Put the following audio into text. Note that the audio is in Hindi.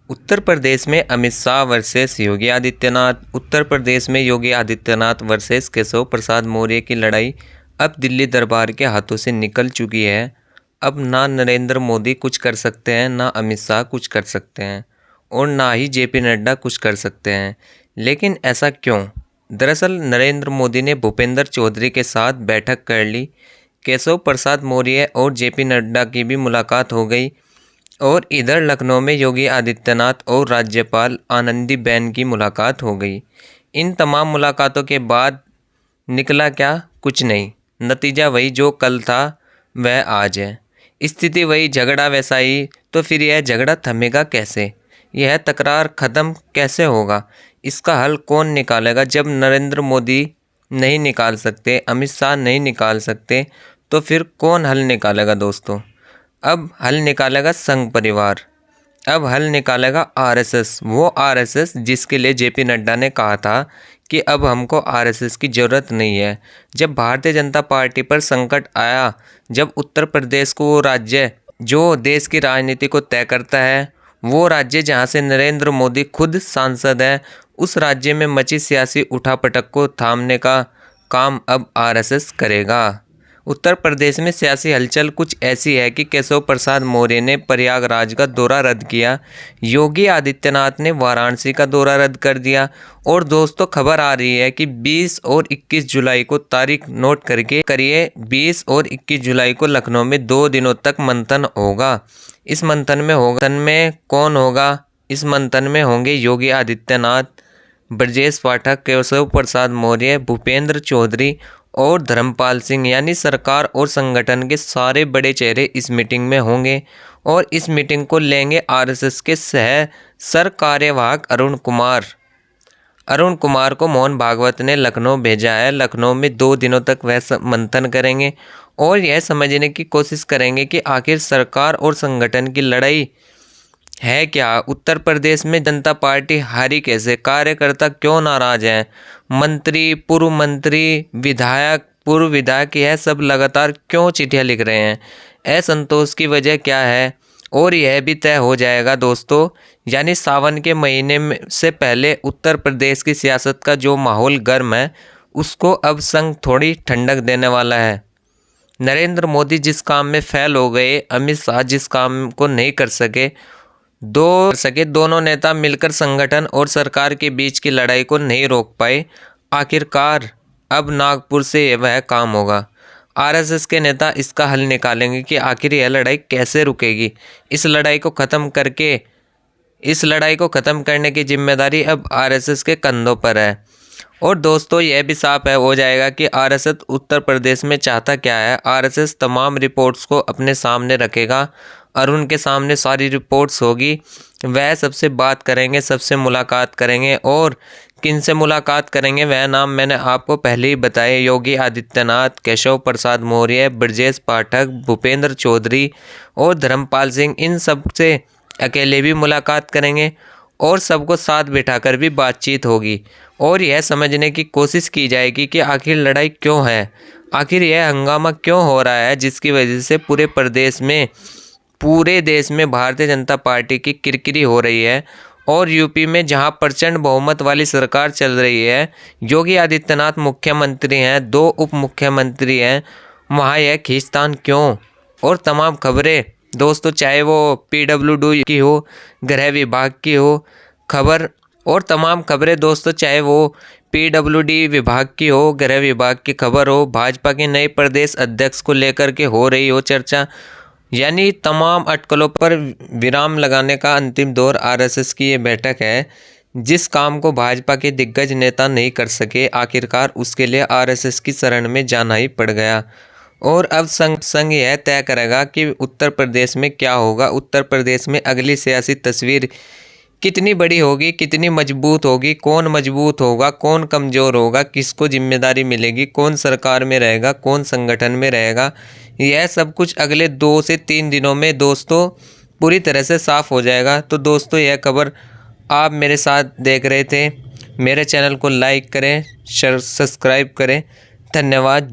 उत्तर प्रदेश में अमित शाह वर्सेस योगी आदित्यनाथ। उत्तर प्रदेश में योगी आदित्यनाथ वर्सेस केशव प्रसाद मौर्य की लड़ाई अब दिल्ली दरबार के हाथों से निकल चुकी है। अब ना नरेंद्र मोदी कुछ कर सकते हैं, ना अमित शाह कुछ कर सकते हैं और ना ही जेपी नड्डा कुछ कर सकते हैं। लेकिन ऐसा क्यों? दरअसल नरेंद्र मोदी ने भूपेंद्र चौधरी के साथ बैठक कर ली, केशव प्रसाद मौर्य और जेपी नड्डा की भी मुलाकात हो गई और इधर लखनऊ में योगी आदित्यनाथ और राज्यपाल आनंदीबेन की मुलाकात हो गई। इन तमाम मुलाकातों के बाद निकला क्या? कुछ नहीं। नतीजा वही जो कल था वह आज है। स्थिति वही, झगड़ा वैसा ही। तो फिर यह झगड़ा थमेगा कैसे? यह तकरार ख़त्म कैसे होगा? इसका हल कौन निकालेगा? जब नरेंद्र मोदी नहीं निकाल सकते, अमित शाह नहीं निकाल सकते, तो फिर कौन हल निकालेगा दोस्तों? अब हल निकालेगा संघ परिवार, अब हल निकालेगा आरएसएस। वो आरएसएस जिसके लिए जेपी नड्डा ने कहा था कि अब हमको आरएसएस की ज़रूरत नहीं है। जब भारतीय जनता पार्टी पर संकट आया, जब उत्तर प्रदेश को वो राज्य जो देश की राजनीति को तय करता है, वो राज्य जहाँ से नरेंद्र मोदी खुद सांसद है, उस राज्य में मची सियासी उठापटक को थामने का काम अब आरएसएस करेगा। उत्तर प्रदेश में सियासी हलचल कुछ ऐसी है कि केशव प्रसाद मौर्य ने प्रयागराज का दौरा रद्द किया, योगी आदित्यनाथ ने वाराणसी का दौरा रद्द कर दिया और दोस्तों खबर आ रही है कि 20 और 21 जुलाई को तारीख नोट करके करिए, 20 और 21 जुलाई को लखनऊ में 2 दिनों तक मंथन होगा। इस मंथन में कौन होगा? इस मंथन में होंगे योगी आदित्यनाथ, ब्रजेश पाठक, केशव प्रसाद मौर्य, भूपेंद्र चौधरी और धर्मपाल सिंह, यानी सरकार और संगठन के सारे बड़े चेहरे इस मीटिंग में होंगे और इस मीटिंग को लेंगे आरएसएस के सर कार्यवाहक अरुण कुमार को मोहन भागवत ने लखनऊ भेजा है। लखनऊ में 2 दिनों तक वह मंथन करेंगे और यह समझने की कोशिश करेंगे कि आखिर सरकार और संगठन की लड़ाई है क्या। उत्तर प्रदेश में जनता पार्टी हारी कैसे? कार्यकर्ता क्यों नाराज हैं? मंत्री, पूर्व मंत्री, विधायक, पूर्व विधायक, यह सब लगातार क्यों चिट्ठियां लिख रहे हैं? असंतोष की वजह क्या है? और यह भी तय हो जाएगा दोस्तों, यानी सावन के महीने से पहले उत्तर प्रदेश की सियासत का जो माहौल गर्म है, उसको अब संघ थोड़ी ठंडक देने वाला है। नरेंद्र मोदी जिस काम में फेल हो गए, अमित शाह जिस काम को नहीं कर सके, दोनों नेता मिलकर संगठन और सरकार के बीच की लड़ाई को नहीं रोक पाए। आखिरकार अब नागपुर से वह काम होगा। आरएसएस के नेता इसका हल निकालेंगे कि आखिर यह लड़ाई कैसे रुकेगी। इस लड़ाई को ख़त्म करने की जिम्मेदारी अब आरएसएस के कंधों पर है। और दोस्तों यह भी साफ हो जाएगा कि आरएसएस उत्तर प्रदेश में चाहता क्या है। आरएसएस तमाम रिपोर्ट्स को अपने सामने रखेगा, अरुण के सामने सारी रिपोर्ट्स होगी, वह सबसे बात करेंगे, सबसे मुलाकात करेंगे और किन से मुलाकात करेंगे वह नाम मैंने आपको पहले ही बताए। योगी आदित्यनाथ, केशव प्रसाद मौर्य, ब्रजेश पाठक, भूपेंद्र चौधरी और धर्मपाल सिंह, इन सब से अकेले भी मुलाकात करेंगे और सबको साथ बिठाकर भी बातचीत होगी और यह समझने की कोशिश की जाएगी कि आखिर लड़ाई क्यों है, आखिर यह हंगामा क्यों हो रहा है, जिसकी वजह से पूरे देश में भारतीय जनता पार्टी की किरकिरी हो रही है। और यूपी में जहां प्रचंड बहुमत वाली सरकार चल रही है, योगी आदित्यनाथ मुख्यमंत्री हैं, 2 उप मुख्यमंत्री हैं, वहां यह खींचतान क्यों? और तमाम खबरें दोस्तों, चाहे वो पीडब्ल्यूडी की हो, गृह विभाग की हो खबर, और तमाम खबरें दोस्तों, चाहे वो पीडब्ल्यूडी विभाग की हो, गृह विभाग की खबर हो, भाजपा के नए प्रदेश अध्यक्ष को लेकर के हो रही हो चर्चा, यानी तमाम अटकलों पर विराम लगाने का अंतिम दौर आरएसएस की ये बैठक है। जिस काम को भाजपा के दिग्गज नेता नहीं कर सके, आखिरकार उसके लिए आरएसएस की शरण में जाना ही पड़ गया। और अब संघ यह तय करेगा कि उत्तर प्रदेश में क्या होगा, उत्तर प्रदेश में अगली सियासी तस्वीर कितनी बड़ी होगी, कितनी मजबूत होगी, कौन मजबूत होगा, कौन कमज़ोर होगा, किसको जिम्मेदारी मिलेगी, कौन सरकार में रहेगा, कौन संगठन में रहेगा, यह सब कुछ अगले 2 से 3 दिनों में दोस्तों पूरी तरह से साफ हो जाएगा। तो दोस्तों यह खबर आप मेरे साथ देख रहे थे, मेरे चैनल को लाइक करें, सब्सक्राइब करें। धन्यवाद।